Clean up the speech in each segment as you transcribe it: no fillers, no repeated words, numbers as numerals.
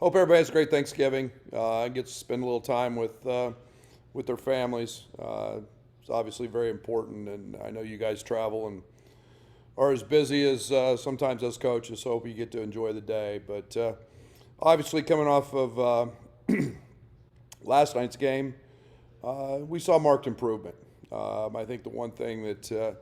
Hope everybody has a great Thanksgiving. Gets to spend a little time with their families. It's obviously very important, and I know you guys travel and are as busy as sometimes as coaches. So hope you get to enjoy the day. But obviously, coming off of last night's game, we saw marked improvement. I think the one thing that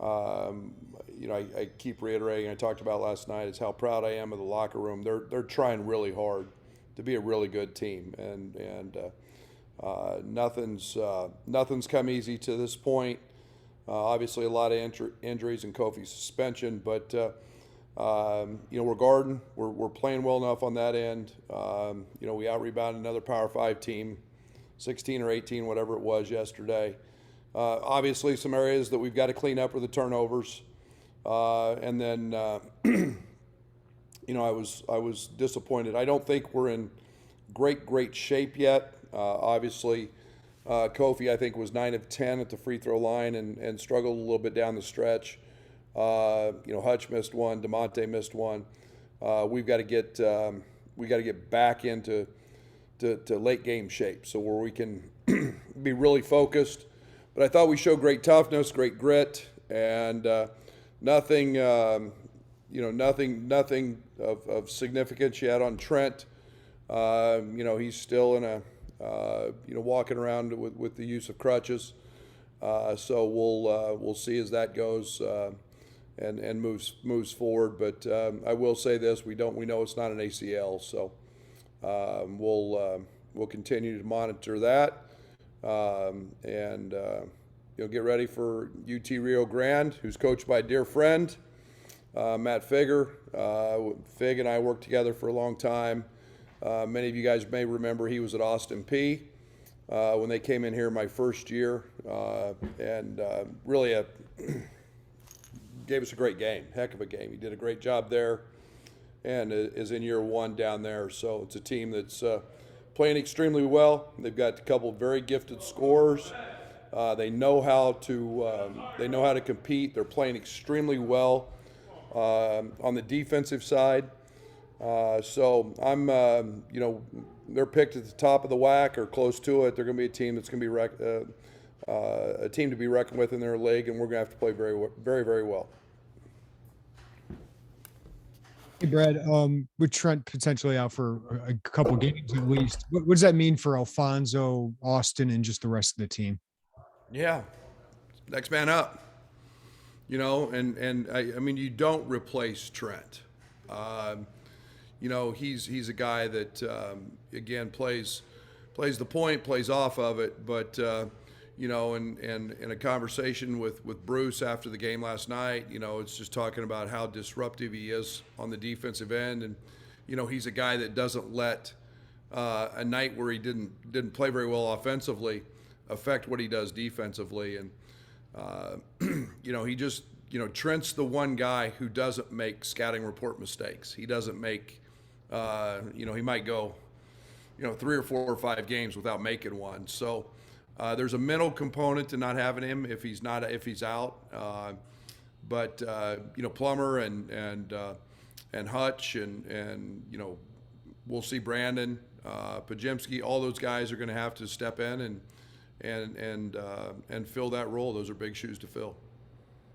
I keep reiterating, I talked about last night, is how proud I am of the locker room. They're trying really hard to be a really good team, and nothing's come easy to this point. Obviously, a lot of injuries and Kofi's suspension, but we're guarding. We're playing well enough on that end. We out rebounded another Power Five team, 16 or 18, whatever it was yesterday. Obviously, some areas that we've got to clean up are the turnovers, and then I was disappointed. I don't think we're in great shape yet. Obviously, Kofi I think was 9 of 10 at the free throw line and struggled a little bit down the stretch. Hutch missed one, DeMonte missed one. We've got to get back into to late game shape, so where we can be really focused. But I thought we showed great toughness, great grit, and nothing of significance yet on Trent. He's still in a walking around with the use of crutches. So we'll see as that goes and moves forward. But I will say this: we know it's not an ACL, so we'll continue to monitor that. Get ready for UT-Rio Grand, who's coached by a dear friend, Matt Figger. Fig and I worked together for a long time. Many of you guys may remember he was at Austin P when they came in here my first year, and really gave us a great game, heck of a game. He did a great job there and is in year one down there. So it's a team that's playing extremely well. They've got a couple of very gifted scorers. They know how to compete. They're playing extremely well on the defensive side. So I'm, they're picked at the top of the WAC or close to it. They're going to be a team that's going to be a team to be reckoned with in their league, and we're going to have to play very, very well. Hey, Brad, with Trent potentially out for a couple games at least, what does that mean for Alfonso, Austin, and just the rest of the team? Yeah, next man up. And I mean, you don't replace Trent. He's a guy that again plays the point, plays off of it, but in a conversation with Bruce after the game last night, it's just talking about how disruptive he is on the defensive end, and he's a guy that doesn't let a night where he didn't play very well offensively affect what he does defensively, and he just Trent's the one guy who doesn't make scouting report mistakes. He doesn't make he might go 3 or 4 or 5 games without making one. So there's a mental component to not having him if he's out. But Plummer and Hutch and we'll see Brandon, Pajemski, all those guys are going to have to step in and fill that role. Those are big shoes to fill.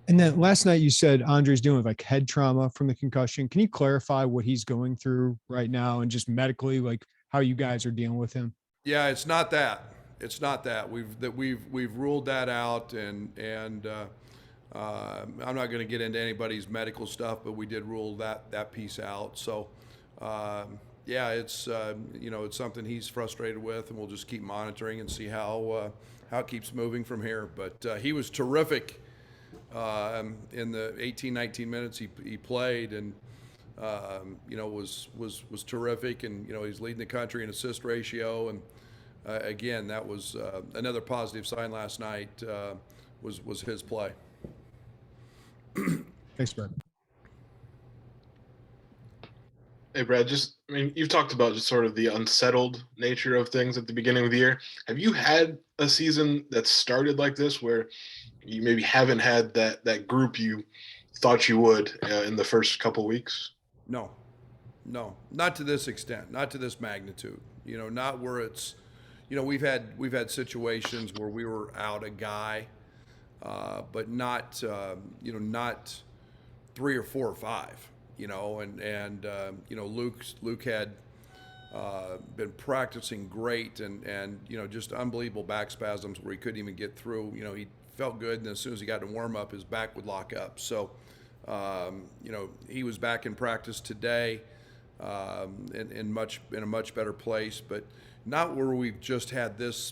And then last night you said Andre's dealing with like head trauma from the concussion. Can you clarify what he's going through right now and just medically, like how you guys are dealing with him? Yeah, it's not that. It's not that. We've ruled that out, and I'm not going to get into anybody's medical stuff, but we did rule that piece out. So it's it's something he's frustrated with, and we'll just keep monitoring and see how it keeps moving from here. But he was terrific in the 18-19 minutes he played, and was terrific, and he's leading the country in assist ratio, and again, that was another positive sign last night, was his play. Thanks, Brad. Hey, Brad, you've talked about just sort of the unsettled nature of things at the beginning of the year. Have you had a season that started like this where you maybe haven't had that group you thought you would in the first couple weeks? No. No, not to this extent, not to this magnitude. You know, not where it's, you know, we've had situations where we were out a guy, but not, you know, not 3 or 4 or 5. You know, and you know, Luke had been practicing great, and you know, just unbelievable back spasms where he couldn't even get through. You know, he felt good, and as soon as he got to warm up, his back would lock up. So, you know, he was back in practice today, in a much better place, but not where we've just had this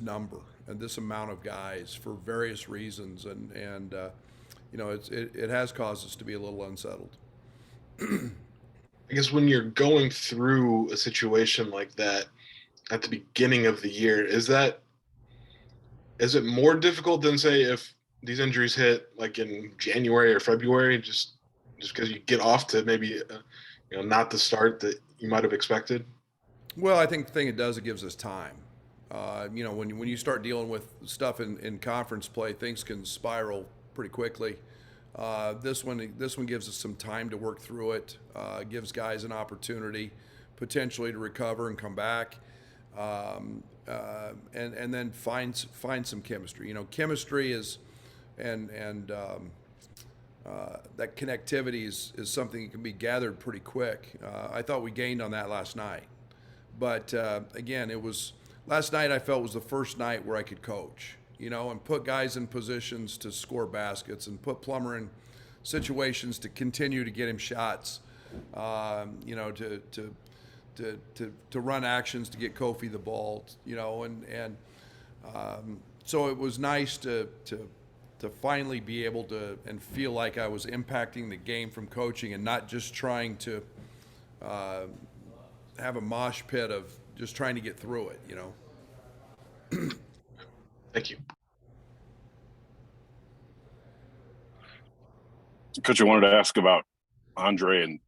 number and this amount of guys for various reasons, and you know, it has caused us to be a little unsettled. I guess when you're going through a situation like that at the beginning of the year, is it more difficult than, say, if these injuries hit like in January or February, just because you get off to maybe you know, not the start that you might have expected? Well, I think the thing it does, it gives us time. You know, when you start dealing with stuff in conference play, things can spiral pretty quickly. This one gives us some time to work through it. Gives guys an opportunity potentially to recover and come back, and then find some chemistry. You know, chemistry is and that connectivity is something that can be gathered pretty quick. I thought we gained on that last night, but again, last night I felt was the first night where I could coach, you know, and put guys in positions to score baskets and put Plummer in situations to continue to get him shots, you know, to run actions to get Kofi the ball, you know, and so it was nice to finally be able to and feel like I was impacting the game from coaching and not just trying to have a mosh pit of just trying to get through it, you know. Thank you. Coach, I wanted to ask about Andre and,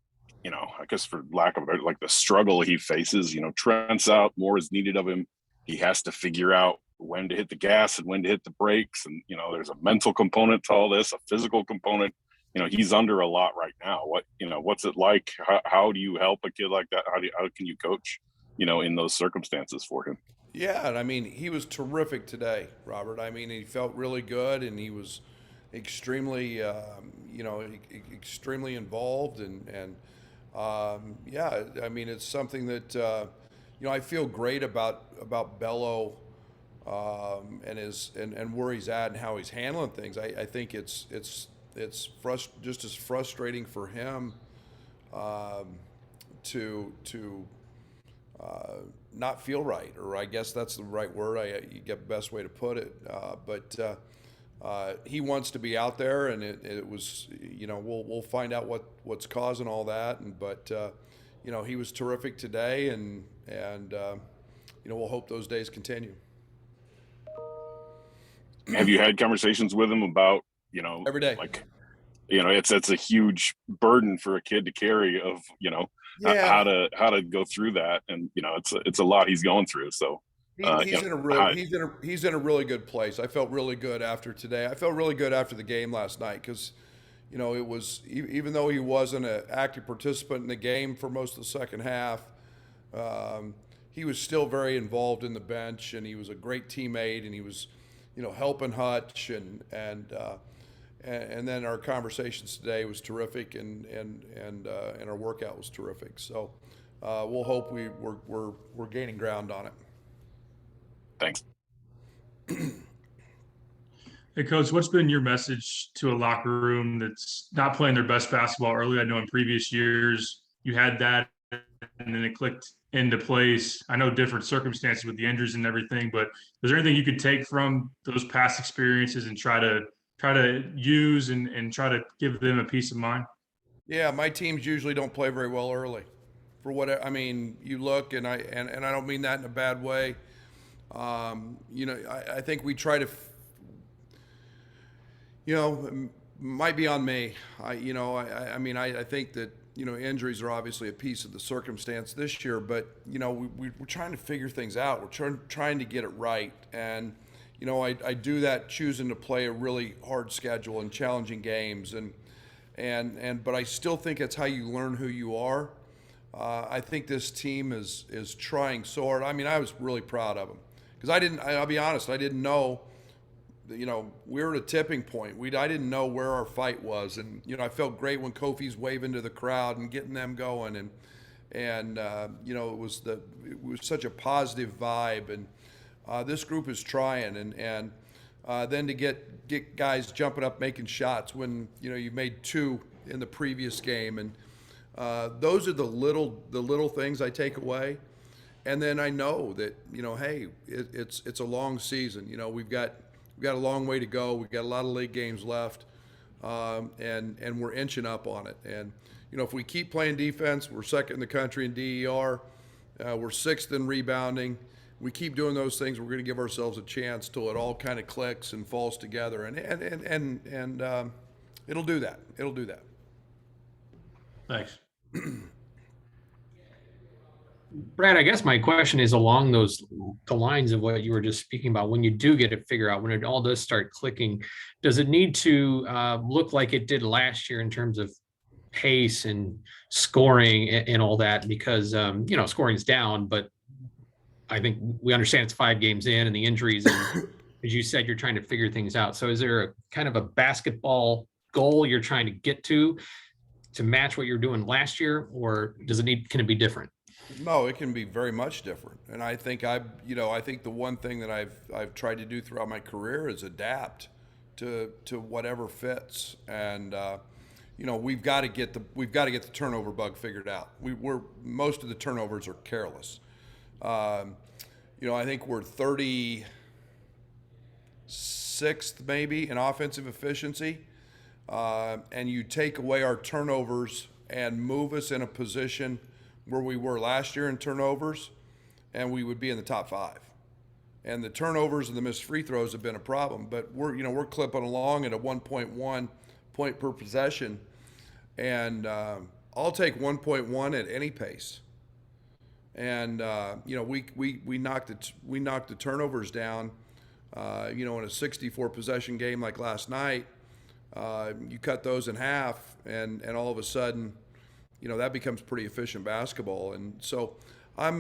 you know, I guess for lack of it, like the struggle he faces. You know, Trent's out, more is needed of him. He has to figure out when to hit the gas and when to hit the brakes. And, you know, there's a mental component to all this, a physical component. You know, he's under a lot right now. What's it like? How do you help a kid like that? How can you coach, you know, in those circumstances for him? Yeah, and I mean, he was terrific today, Robert. I mean, he felt really good, and he was extremely, you know, extremely involved, and yeah, I mean, it's something that you know, I feel great about Bello, and where he's at and how he's handling things. I think it's just as frustrating for him to not feel right, or I guess that's the right word. You get the best way to put it. But he wants to be out there, and it was, you know, we'll find out what's causing all that. But you know, he was terrific today, and you know, we'll hope those days continue. Have you had conversations with him about, you know, Every day? like, you know, it's a huge burden for a kid to carry of, you know, Yeah. how to go through that, and you know, it's a lot he's going through. So He's in a really good place. I felt really good after today. I felt really good after the game last night because, you know, it was, even though he wasn't an active participant in the game for most of the second half, he was still very involved in the bench, and he was a great teammate, and he was, you know, helping Hutch, and then our conversations today was terrific, and our workout was terrific. So we'll hope we're gaining ground on it. Thanks. Hey, Coach, what's been your message to a locker room that's not playing their best basketball early? I know in previous years you had that, and then it clicked into place. I know different circumstances with the injuries and everything, but is there anything you could take from those past experiences and try to use and try to give them a peace of mind? Yeah, my teams usually don't play very well early. For what I mean, you look, and I don't mean that in a bad way. You know, I think we try to, you know, might be on me. I mean, I think that, you know, injuries are obviously a piece of the circumstance this year, but, you know, we're trying to figure things out. We're trying to get it right. And, you know, I do that choosing to play a really hard schedule and challenging games. And but I still think it's how you learn who you are. I think this team is trying so hard. I mean, I was really proud of them because I'll be honest, I didn't know. You know, we were at a tipping point. I didn't know where our fight was, and you know, I felt great when Kofi's waving to the crowd and getting them going, and you know, it was such a positive vibe, and this group is trying, and then to get guys jumping up making shots when you know you made 2 in the previous game, and those are the little things I take away. And then I know that, you know, hey, it's a long season. You know, we've got a long way to go. We've got a lot of league games left, and we're inching up on it. And you know, if we keep playing defense, we're second in the country in DER. We're 6th in rebounding. We keep doing those things, we're going to give ourselves a chance till it all kind of clicks and falls together. And it'll do that. It'll do that. Thanks. Brad, I guess my question is along the lines of what you were just speaking about. When you do get it figured out, when it all does start clicking, does it need to look like it did last year in terms of pace and scoring and all that? Because you know, scoring's down, but I think we understand it's 5 games in and the injuries, and as you said, you're trying to figure things out. So is there a kind of a basketball goal you're trying to get to match what you're doing last year, or can it be different? No, it can be very much different. And I think I think the one thing that I've tried to do throughout my career is adapt to whatever fits. And you know, we've got to get the turnover bug figured out. Most of the turnovers are careless. You know, I think we're 36th maybe in offensive efficiency. And you take away our turnovers and move us in a position where we were last year in turnovers, and we would be in the top 5. And the turnovers and the missed free throws have been a problem, but we're clipping along at a 1.1 point per possession, and I'll take 1.1 at any pace. And you know, we knocked the turnovers down. You know, in a 64 possession game like last night, you cut those in half, and all of a sudden, you know, that becomes pretty efficient basketball. And so I'm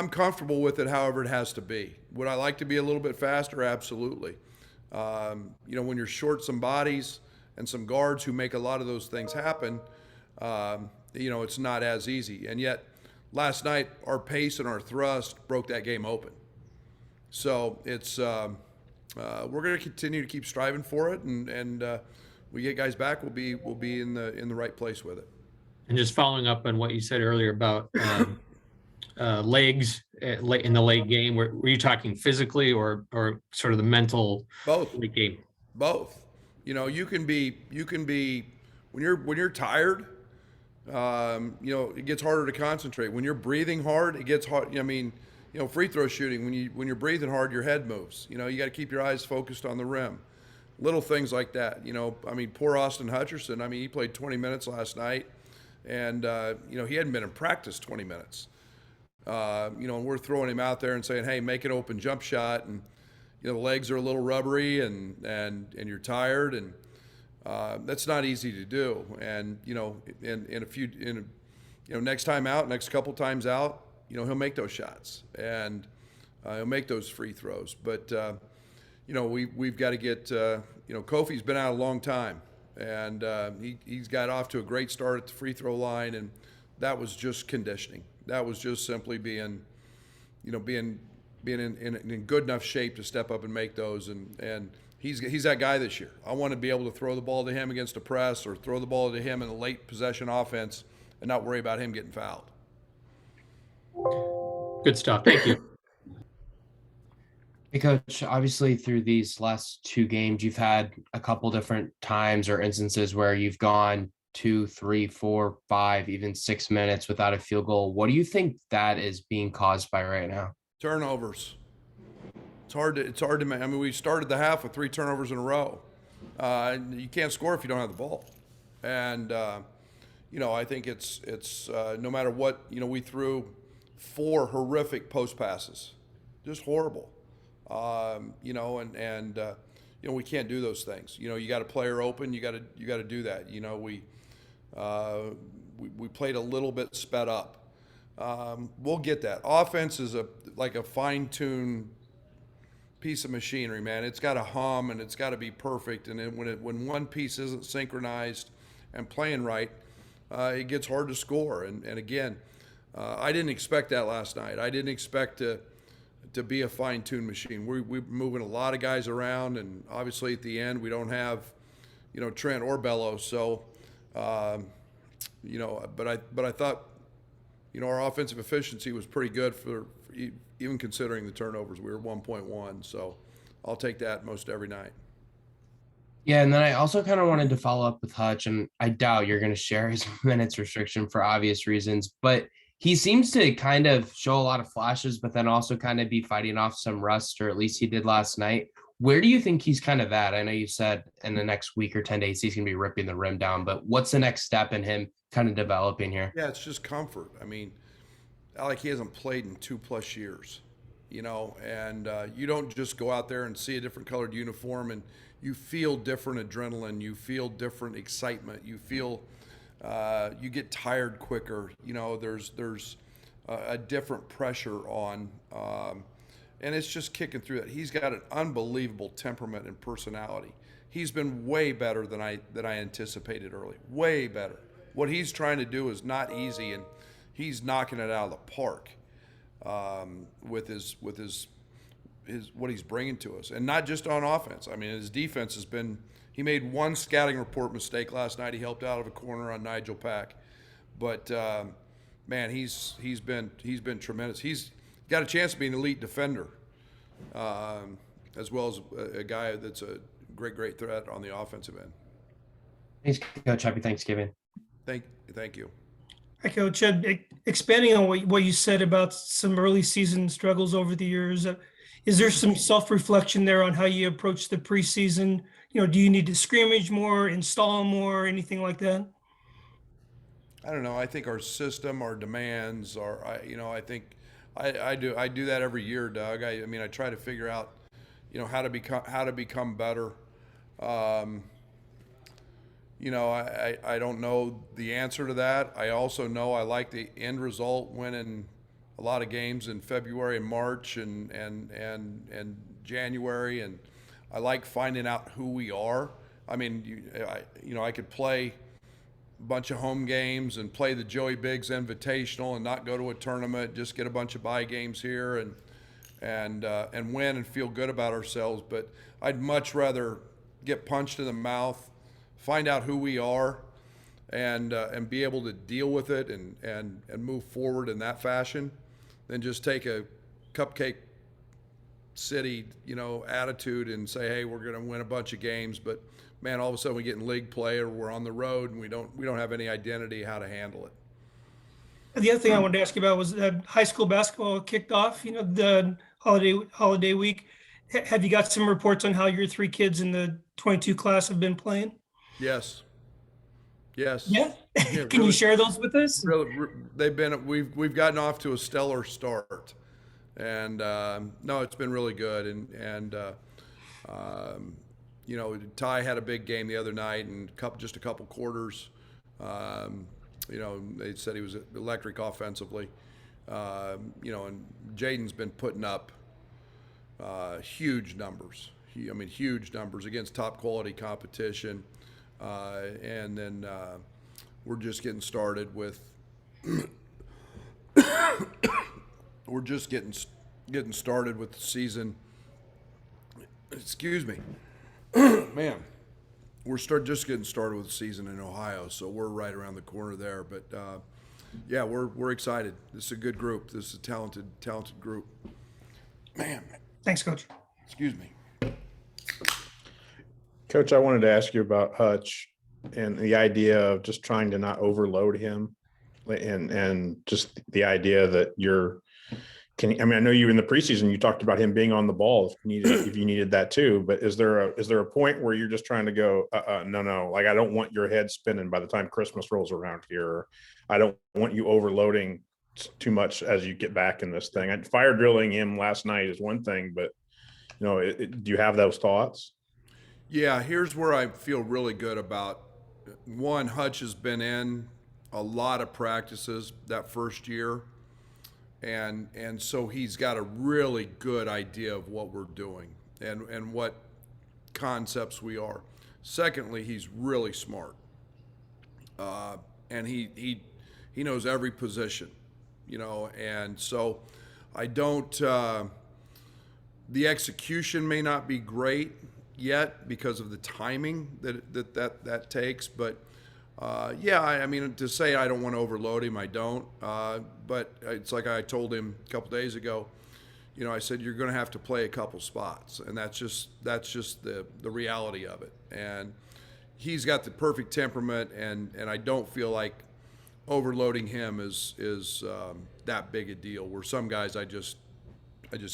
comfortable with it however it has to be. Would I like to be a little bit faster? Absolutely. You know, when you're short some bodies and some guards who make a lot of those things happen, you know, it's not as easy. And yet last night our pace and our thrust broke that game open. So it's we're going to continue to keep striving for it, and we get guys back, we'll be in the right place with it. And just following up on what you said earlier about legs in the late game, were you talking physically or sort of the mental? Both. Late game? Both. You know, you can be when you're tired. You know, it gets harder to concentrate. When you're breathing hard, it gets hard. I mean, you know, free throw shooting, when you're breathing hard, your head moves. You know, you got to keep your eyes focused on the rim. Little things like that. You know, I mean, poor Austin Hutcherson. I mean, he played 20 minutes last night. And, you know, he hadn't been in practice 20 minutes. You know, and we're throwing him out there and saying, hey, make an open jump shot. And, you know, the legs are a little rubbery and you're tired. And that's not easy to do. And, you know, next time out, next couple times out, you know, he'll make those shots. And he'll make those free throws. But, you know, we've got to get, you know, Kofi's been out a long time. And he's got off to a great start at the free throw line, and that was just conditioning. That was just simply being in good enough shape to step up and make those. And he's that guy this year. I want to be able to throw the ball to him against a press or throw the ball to him in a late possession offense and not worry about him getting fouled. Good stuff. Thank you. Hey, Coach, obviously through these last 2 games, you've had a couple different times or instances where you've gone 2, 3, 4, 5, even 6 minutes without a field goal. What do you think that is being caused by right now? Turnovers. It's hard to make. I mean, we started the half with 3 turnovers in a row. You can't score if you don't have the ball. And, you know, I think it's no matter what, you know, we threw 4 horrific post passes, just horrible. You know, and we can't do those things. You got a player open, you got to do that. We played a little bit sped up. We'll get that. Offense is like a fine-tuned piece of machinery, man. It's got to hum and it's got to be perfect. And then when one piece isn't synchronized and playing right, it gets hard to score. And again, I didn't expect that last night. I didn't expect to be a fine-tuned machine. We're moving a lot of guys around, and obviously at the end we don't have, Trent or Bello. So, but I thought, our offensive efficiency was pretty good for even considering the turnovers. We were 1.1, so I'll take that most every night. Yeah, and then I also kind of wanted to follow up with Hutch, and I doubt you're going to share his minutes restriction for obvious reasons, but he seems to kind of show a lot of flashes, but then also kind of be fighting off some rust, or at least he did last night. Where do you think he's kind of at? I know you said in the next week or 10 days he's going to be ripping the rim down, but what's the next step in him kind of developing here? Yeah, it's just comfort. I mean, like he hasn't played in 2+ years, and you don't just go out there and see a different colored uniform and you feel different adrenaline, you feel different excitement, you feel you get tired quicker. There's a different pressure on, and it's just kicking through that. He's got an unbelievable temperament and personality. He's been way better than I anticipated early. Way better. What he's trying to do is not easy, and he's knocking it out of the park with his what he's bringing to us, and not just on offense. I mean, his defense has been. He made one scouting report mistake last night. He helped out of a corner on Nigel Pack, but man, he's been tremendous. He's got a chance to be an elite defender, as well as a guy that's a great threat on the offensive end. Thanks, Coach. Happy Thanksgiving. Thank you. Hi, Coach. Expanding on what you said about some early season struggles over the years, is there some self-reflection there on how you approach the preseason? Do you need to scrimmage more, install more, anything like that? I don't know. I think our system, our demands are, I think I do that every year, Doug. I mean, I try to figure out, how to become better. I don't know the answer to that. I also know I like the end result, winning a lot of games in February and March and January, and I like finding out who we are. I mean, I could play a bunch of home games and play the Joey Biggs Invitational and not go to a tournament, just get a bunch of bye games here and win and feel good about ourselves. But I'd much rather get punched in the mouth, find out who we are, and be able to deal with it and move forward in that fashion, than just take a cupcake city, attitude and say, hey, we're going to win a bunch of games, but man, all of a sudden we get in league play or we're on the road and we don't have any identity how to handle it. The other thing I wanted to ask you about was high school basketball kicked off, the holiday week. Have you got some reports on how your 3 kids in the 22 class have been playing? Yes. Yeah. Yeah, Can really, you share those with us? really, we've gotten off to a stellar start, and no, it's been really good. And Ty had a big game the other night, and just a couple quarters. They said he was electric offensively. And Jaden's been putting up huge numbers. Huge numbers against top quality competition. And then we're just getting started with started with the season. Excuse me. Man, we're just getting started with the season in Ohio, so we're right around the corner there. But yeah, we're excited. This is a good group. This is a talented group. Man. Thanks, Coach. Excuse me. Coach, I wanted to ask you about Hutch and the idea of just trying to not overload him, and just the idea that I know you in the preseason, you talked about him being on the ball if you needed that too, but is there a point where you're just trying to go, no, like I don't want your head spinning by the time Christmas rolls around here. Or I don't want you overloading too much as you get back in this thing. Fire drilling him last night is one thing, but do you have those thoughts? Yeah, here's where I feel really good about. One, Hutch has been in a lot of practices that first year, and so he's got a really good idea of what we're doing and what concepts we are. Secondly, he's really smart, and he knows every position, and so I don't. The execution may not be great yet because of the timing that takes, but yeah, I mean, to say I don't want to overload him, I don't. But it's like I told him a couple days ago. I said you're going to have to play a couple spots, and that's just the reality of it. And he's got the perfect temperament, and I don't feel like overloading him is that big a deal. Where some guys I just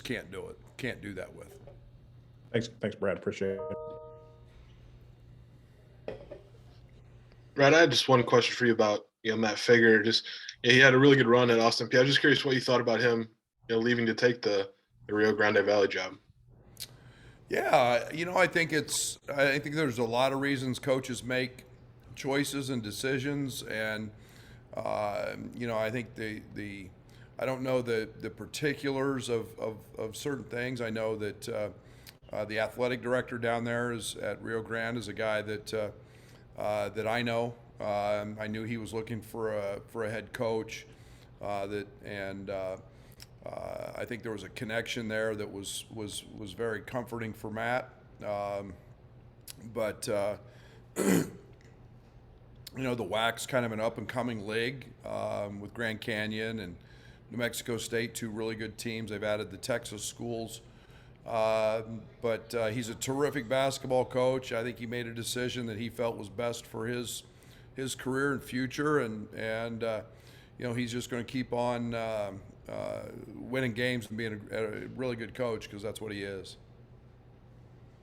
can't do it. Can't do that with. Thanks, Brad. Appreciate it. Brad, I had just one question for you about Matt Figger. Just he had a really good run at Austin Peay. I was just curious what you thought about him, leaving to take the Rio Grande Valley job. Yeah, I think there's a lot of reasons coaches make choices and decisions, and I think the I don't know the particulars of certain things. I know that the athletic director down there at Rio Grande is a guy that I know. I knew he was looking for a head coach. I think there was a connection there that was very comforting for Matt. But the WAC's kind of an up and coming league with Grand Canyon and New Mexico State, two really good teams. They've added the Texas schools. But he's a terrific basketball coach. I think he made a decision that he felt was best for his career and future, and he's just going to keep on winning games and being a really good coach, because that's what he is.